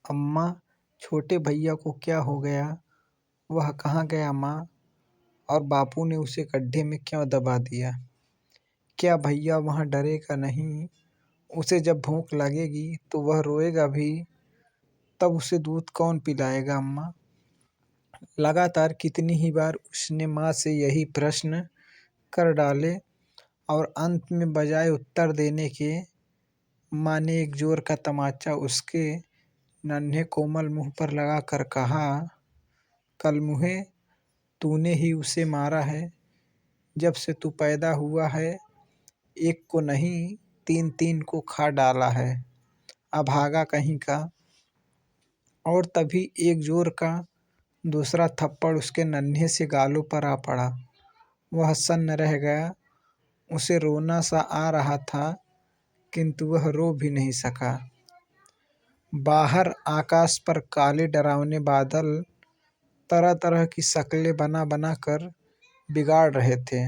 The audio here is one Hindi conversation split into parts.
अम्मा, छोटे भैया को क्या हो गया? वह कहाँ गया माँ? और बापू ने उसे गड्ढे में क्यों दबा दिया? क्या भैया वहाँ डरेगा नहीं? उसे जब भूख लगेगी तो वह रोएगा भी, तब उसे दूध कौन पिलाएगा अम्मा? लगातार कितनी ही बार उसने माँ से यही प्रश्न कर डाले और अंत में बजाय उत्तर देने के, माँ ने एक जोर का तमाचा उसके नन्हे कोमल मुँह पर लगा कर कहा, कलमुहे, तूने ही उसे मारा है। जब से तू पैदा हुआ है, एक को नहीं तीन तीन को खा डाला है, अभागा कहीं का। और तभी एक जोर का दूसरा थप्पड़ उसके नन्हे से गालों पर आ पड़ा। वह सन्न रह गया। उसे रोना सा आ रहा था, किंतु वह रो भी नहीं सका। बाहर आकाश पर काले डरावने बादल तरह तरह की शक्लें बना बना कर बिगाड़ रहे थे,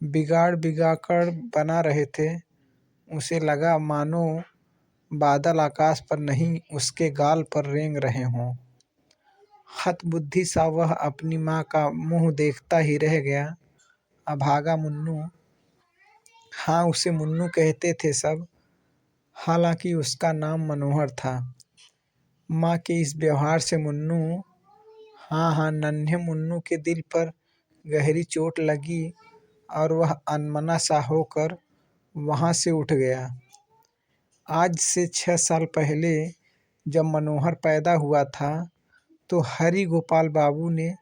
बिगाड़ बिगाड़ बना रहे थे। उसे लगा मानो बादल आकाश पर नहीं उसके गाल पर रेंग रहे हों। हतबुद्धि सा वह अपनी माँ का मुँह देखता ही रह गया। अभागा मुन्नू। हाँ, उसे मुन्नू कहते थे सब, हालांकि उसका नाम मनोहर था। माँ के इस व्यवहार से मुन्नू, हाँ, नन्हे मुन्नू के दिल पर गहरी चोट लगी और वह अनमना सा होकर वहाँ से उठ गया। आज से 6 साल पहले जब मनोहर पैदा हुआ था, तो हरि गोपाल बाबू ने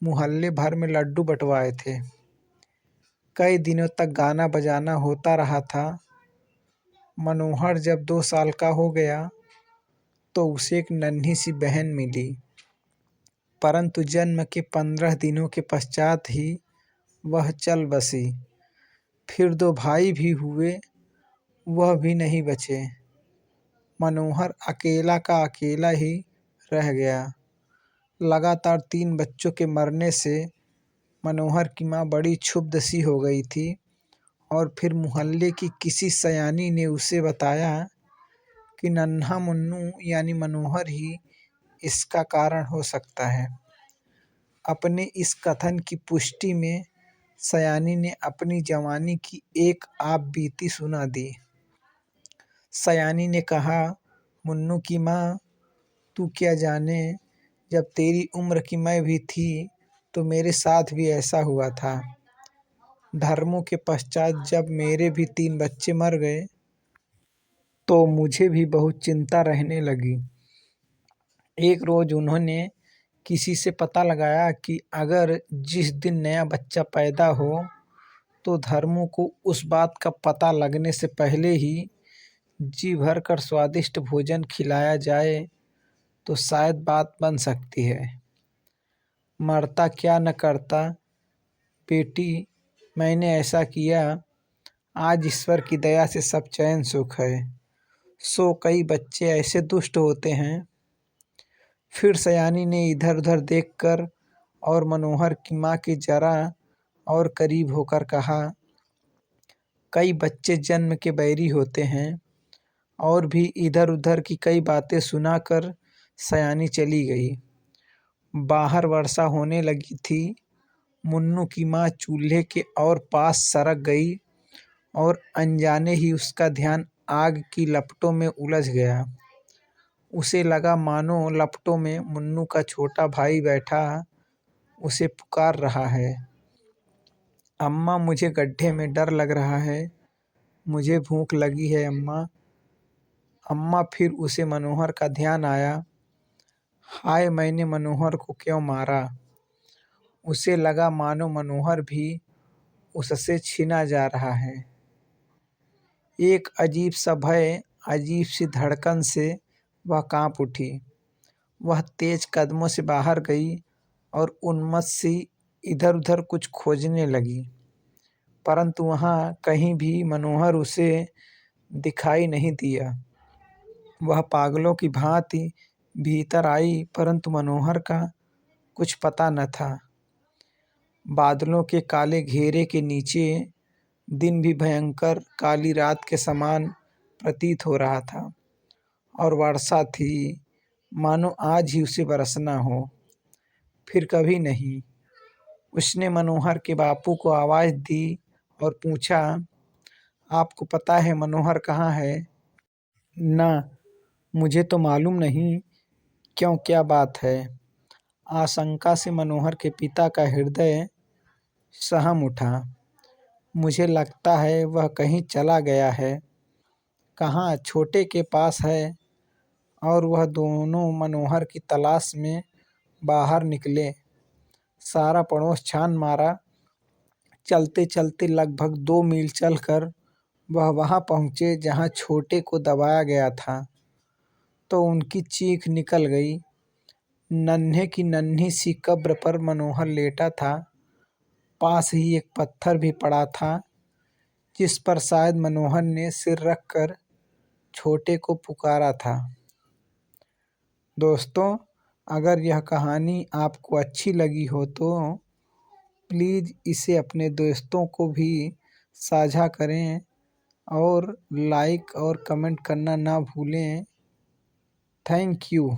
मुहल्ले भर में लड्डू बंटवाए थे। कई दिनों तक गाना बजाना होता रहा था। मनोहर जब 2 साल का हो गया तो उसे एक नन्ही सी बहन मिली, परंतु जन्म के 15 दिनों के पश्चात ही वह चल बसी। फिर 2 भाई भी हुए, वह भी नहीं बचे। मनोहर अकेला का अकेला ही रह गया। लगातार 3 बच्चों के मरने से मनोहर की माँ बड़ी क्षुब्ध सी हो गई थी और फिर मुहल्ले की किसी सयानी ने उसे बताया कि नन्हा मुन्नू यानी मनोहर ही इसका कारण हो सकता है। अपने इस कथन की पुष्टि में सयानी ने अपनी जवानी की एक आप बीती सुना दी। सयानी ने कहा, मुन्नू की माँ, तू क्या जाने, जब तेरी उम्र की मैं भी थी तो मेरे साथ भी ऐसा हुआ था। धर्मों के पश्चात जब मेरे भी 3 बच्चे मर गए तो मुझे भी बहुत चिंता रहने लगी। एक रोज उन्होंने किसी से पता लगाया कि अगर जिस दिन नया बच्चा पैदा हो तो धर्मों को उस बात का पता लगने से पहले ही जी भर कर स्वादिष्ट भोजन खिलाया जाए तो शायद बात बन सकती है। मरता क्या न करता बेटी, मैंने ऐसा किया। आज ईश्वर की दया से सब चैन सुख है। सो कई बच्चे ऐसे दुष्ट होते हैं। फिर सयानी ने इधर उधर देखकर और मनोहर की माँ के जरा और करीब होकर कहा, कई बच्चे जन्म के बैरी होते हैं। और भी इधर उधर की कई बातें सुनाकर सयानी चली गई। बाहर वर्षा होने लगी थी। मुन्नू की माँ चूल्हे के और पास सरक गई और अनजाने ही उसका ध्यान आग की लपटों में उलझ गया। उसे लगा मानो लपटों में मुन्नू का छोटा भाई बैठा उसे पुकार रहा है, अम्मा, मुझे गड्ढे में डर लग रहा है, मुझे भूख लगी है अम्मा। अम्मा। फिर उसे मनोहर का ध्यान आया। हाय, मैंने मनोहर को क्यों मारा? उसे लगा मानो मनोहर भी उससे छीना जा रहा है। एक अजीब सा भय, अजीब सी धड़कन से वह कांप उठी। वह तेज कदमों से बाहर गई और उन्मत्त सी इधर उधर कुछ खोजने लगी, परंतु वहाँ कहीं भी मनोहर उसे दिखाई नहीं दिया। वह पागलों की भांति भीतर आई, परंतु मनोहर का कुछ पता न था। बादलों के काले घेरे के नीचे दिन भी भयंकर काली रात के समान प्रतीत हो रहा था और वर्षा थी मानो आज ही उसे बरसना हो, फिर कभी नहीं। उसने मनोहर के बापू को आवाज़ दी और पूछा, आपको पता है मनोहर कहाँ है? ना, मुझे तो मालूम नहीं। क्यों, क्या बात है? आशंका से मनोहर के पिता का हृदय सहम उठा। मुझे लगता है वह कहीं चला गया है। कहाँ? छोटे के पास है। और वह दोनों मनोहर की तलाश में बाहर निकले। सारा पड़ोस छान मारा। चलते चलते लगभग 2 मील चलकर वह वहाँ पहुँचे जहाँ छोटे को दबाया गया था। तो उनकी चीख निकल गई। नन्हे की नन्ही सी कब्र पर मनोहर लेटा था। पास ही एक पत्थर भी पड़ा था, जिस पर शायद मनोहर ने सिर रखकर छोटे को पुकारा था। दोस्तों, अगर यह कहानी आपको अच्छी लगी हो तो प्लीज़ इसे अपने दोस्तों को भी साझा करें और लाइक और कमेंट करना ना भूलें। Thank you.